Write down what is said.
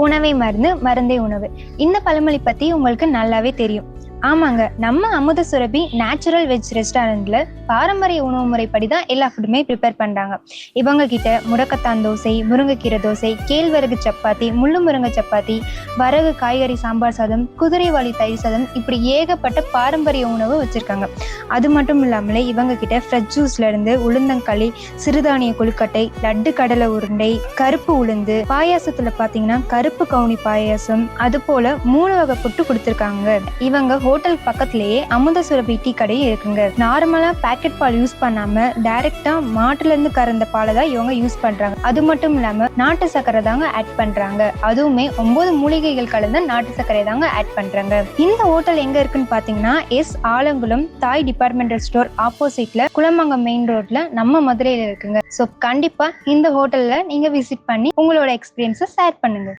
உணவே மருந்து, மருந்தே உணவு. இந்த பழமொழி பத்தி உங்களுக்கு நல்லாவே தெரியும். ஆமாங்க, நம்ம அமுத சுரபி நேச்சுரல் வெஜ் ரெஸ்டாரண்ட்ல பாரம்பரிய உணவு முறைப்படி தான் எல்லா ஃபுட்டுமே ப்ரிப்பேர் பண்றாங்க. இவங்க கிட்ட முடக்கத்தான் தோசை, முருங்கைக்கீரை தோசை, கேழ்வரகு சப்பாத்தி, முள்ளு முருங்கை சப்பாத்தி, வரகு காய்கறி சாம்பார் சாதம், குதிரைவாலி தயிர் சாதம், இப்படி ஏகப்பட்ட பாரம்பரிய உணவு வச்சிருக்காங்க. அது மட்டும் இல்லாமலே இவங்க கிட்ட ஃப்ரெஷ் ஜூஸ்ல இருந்து உளுந்தங்களி, சிறுதானிய கொழுக்கட்டை, லட்டு கடலை உருண்டை, கருப்பு உளுந்து பாயாசத்துல பாத்தீங்கன்னா கருப்பு கவுனி பாயாசம், அது போல 3 வகை புட்டு கொடுத்துருக்காங்க. இவங்க ஹோட்டல் பக்கத்திலேயே அமுத சுரபி டீ கடையும் இருக்குங்க. நார்மலா பேக்கெட் பால் யூஸ் பண்ணாம டைரக்டா மாட்டுல இருந்து கறந்த பாலை தான் இவங்க யூஸ் பண்றாங்க. அது மட்டும் இல்லாம நாட்டு சர்க்கரை தாங்க ஆட் பண்றாங்க. அதுவுமே 9 மூலிகைகள் கலந்த நாட்டு சர்க்கரை தாங்க ஆட் பண்றாங்க. இந்த ஹோட்டல் எங்க இருக்குன்னு பாத்தீங்கன்னா ஆலங்குளம் தாய் டிபார்ட்மெண்டல் ஸ்டோர் ஆப்போசிட்ல குளமங்கம் மெயின் ரோட்ல நம்ம மதுரையில இருக்குங்க. ஸோ கண்டிப்பா இந்த ஹோட்டல்ல நீங்க விசிட் பண்ணி உங்களோட எக்ஸ்பீரியன்ஸை ஷேர் பண்ணுங்க.